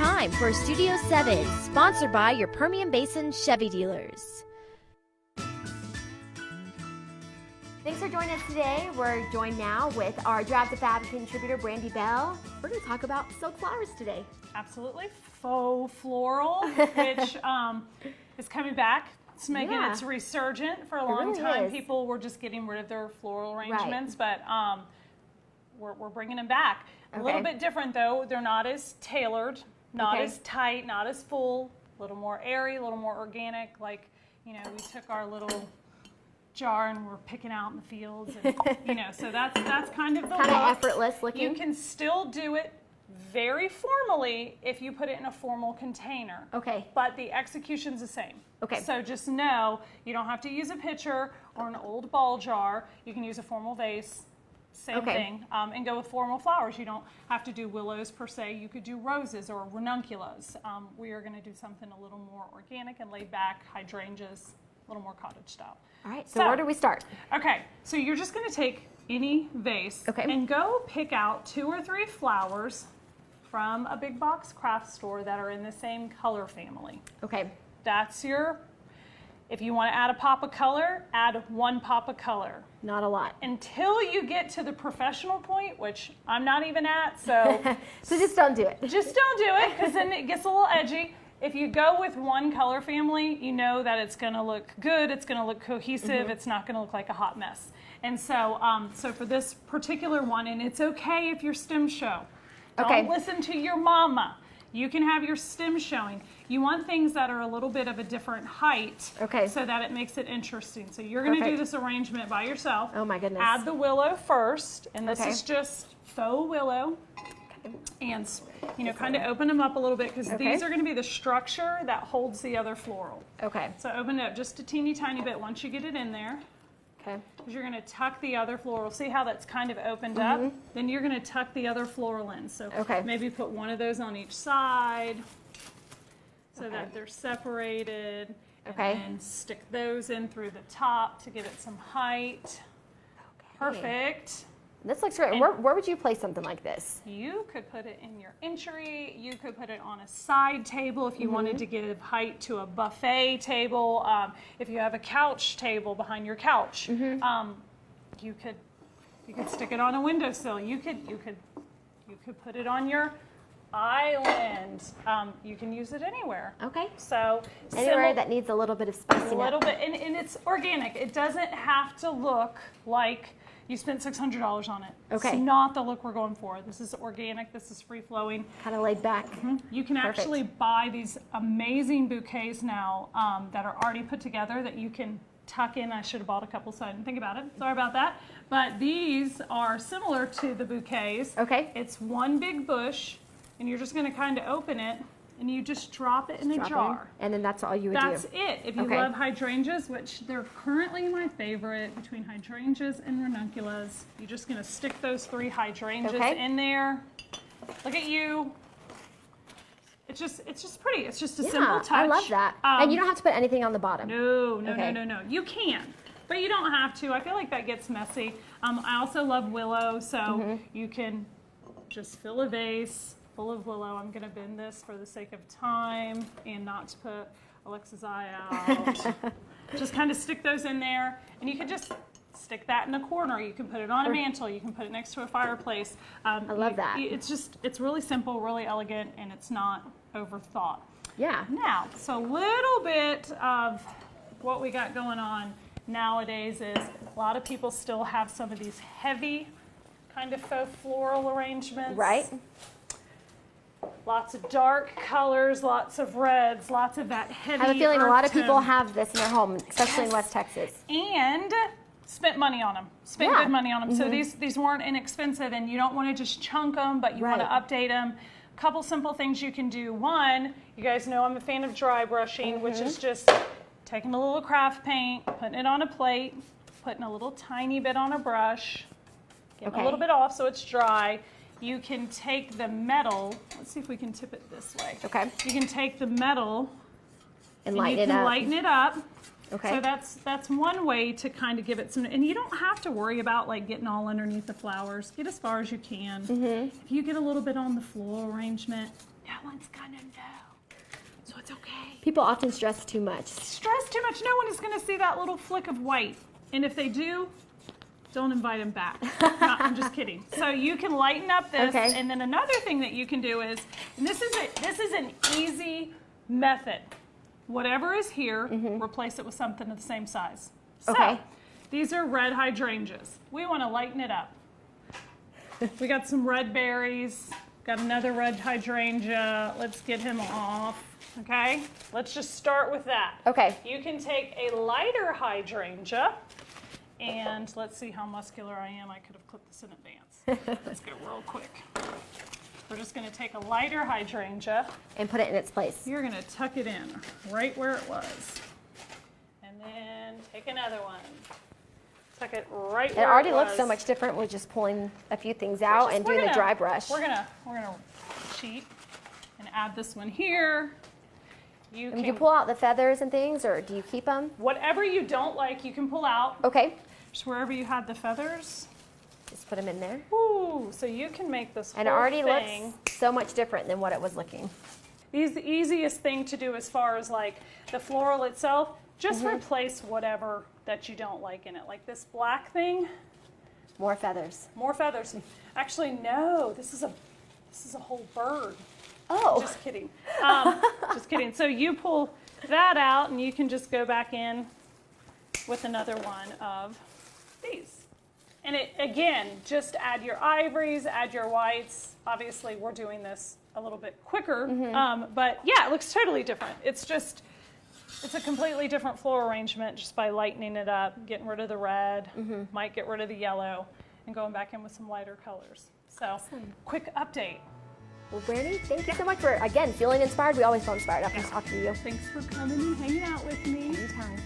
time for Studio 7, sponsored by your Permian Basin Chevy dealers. Thanks for joining us today. We're joined now with our Drive to Fab contributor, Brandy Bell. We're going to talk about silk flowers today. Absolutely. Faux floral, which is coming back. It's making its resurgent. For a long time, people were just getting rid of their floral arrangements, but we're bringing them back. A little bit different, though. They're not as tailored, not as tight, not as full, a little more airy, a little more organic. Like, you know, we took our little jar and we're picking out in the fields, and, you know, so that's kind of the kind look. of effortless looking. You can still do it very formally if you put it in a formal container. Okay. But the execution's the same. Okay. So just know you don't have to use a pitcher or an old ball jar. You can use a formal vase, same thing, and go with formal flowers. You don't have to do willows per se. You could do roses or ranunculus. We are going to do something a little more organic and laid back, hydrangeas, a little more cottage style. All right, so where do we start? Okay, so you're just going to take any vase and go pick out 2 or 3 flowers from a big box craft store that are in the same color family. Okay. That's your, if you want to add a pop of color, add 1 pop of color. Not a lot. Until you get to the professional point, which I'm not even at, so. So just don't do it. Just don't do it, because then it gets a little edgy. If you go with 1 color family, you know that it's going to look good, it's going to look cohesive, it's not going to look like a hot mess. And so, so for this particular one, and it's okay if your stems show. Don't listen to your mama. You can have your stems showing. You want things that are a little bit of a different height so that it makes it interesting. So you're going to do this arrangement by yourself. Oh my goodness. Add the willow first, and this is just faux willow. And, you know, kind of open them up a little bit, because these are going to be the structure that holds the other floral. Okay. So open it up just a teeny tiny bit once you get it in there. Okay. Because you're going to tuck the other floral. See how that's kind of opened up? Then you're going to tuck the other floral in. So maybe put 1 of those on each side so that they're separated. And then stick those in through the top to give it some height. Perfect. This looks great. Where would you place something like this? You could put it in your entry. You could put it on a side table if you wanted to give height to a buffet table. If you have a couch table behind your couch, you could stick it on a windowsill. You could put it on your island. You can use it anywhere. Okay. So anywhere that needs a little bit of spicing. A little bit, and it's organic. It doesn't have to look like you spent $600 on it. Okay. It's not the look we're going for. This is organic. This is free flowing. Kind of laid back. You can actually buy these amazing bouquets now that are already put together that you can tuck in. I should have bought a couple, so I didn't think about it. Sorry about that. But these are similar to the bouquets. Okay. It's 1 big bush, and you're just going to kind of open it, and you just drop it in a jar. And then that's all you would do. That's it. If you love hydrangeas, which they're currently my favorite between hydrangeas and ranunculus, you're just going to stick those 3 hydrangeas in there. Look at you. It's just pretty. It's just a simple touch. I love that. And you don't have to put anything on the bottom. No. You can, but you don't have to. I feel like that gets messy. I also love willow, so you can just fill a vase full of willow. I'm going to bend this for the sake of time and not to put Alexa's eye out. Just kind of stick those in there, and you can just stick that in a corner. You can put it on a mantle. You can put it next to a fireplace. I love that. It's really simple, really elegant, and it's not overthought. Yeah. Now, so a little bit of what we got going on nowadays is a lot of people still have some of these heavy kind of faux floral arrangements. Right. Lots of dark colors, lots of reds, lots of that heavy. I have a feeling a lot of people have this in their home, especially in West Texas. And spent money on them, spent good money on them. So these weren't inexpensive, and you don't want to just chunk them, but you want to update them. A couple simple things you can do. One, you guys know I'm a fan of dry brushing, which is just taking a little craft paint, putting it on a plate, putting a little tiny bit on a brush, getting a little bit off so it's dry. You can take the metal, let's see if we can tip it this way. Okay. You can take the metal and lighten it up. Okay. So that's one way to kind of give it some, and you don't have to worry about like getting all underneath the flowers. Get as far as you can. If you get a little bit on the floral arrangement, No one's gonna know. So it's okay. People often stress too much. Stress too much, no one is gonna see that little flick of white. And if they do, don't invite them back. No, I'm just kidding. So you can lighten up this, Okay. and then another thing that you can do is, and this is an easy method. Whatever is here, replace it with something of the same size. So, Okay. these are red hydrangeas. We want to lighten it up. We got some red berries, got another red hydrangea. Let's get him off, okay? Let's just start with that. Okay. You can take a lighter hydrangea, and let's see how muscular I am. I could have clipped this in advance. Let's go real quick. We're just going to take a lighter hydrangea. And put it in its place. You're going to tuck it in right where it was. And then take another one. Tuck it right where It already it was. looks so much different with just pulling a few things out and doing the dry brush. We're gonna cheat and add this one here. You And can do you pull out the feathers and things, or do you keep them? whatever you don't like, you can pull out. Okay. Just wherever you had the feathers. Just put them in there. Ooh, so you can make this And it whole already thing. looks so much different than what it was looking. These the easiest thing to do as far as like the floral itself. Just replace whatever that you don't like in it. Like this black thing, More feathers. more feathers. Actually, no, this is a whole bird. Oh. Just kidding. Just kidding. So you pull that out, and you can just go back in with another one of these. And it again, just add your ivories, add your whites. Obviously, we're doing this a little bit quicker, but yeah, it looks totally different. It's a completely different floral arrangement just by lightening it up, getting rid of the red, might get rid of the yellow, and going back in with some lighter colors. So, quick update. Well, Brandy, thank you so much for, again, feeling inspired. We always feel inspired after talking to you. Thanks for coming and hanging out with me. Anytime.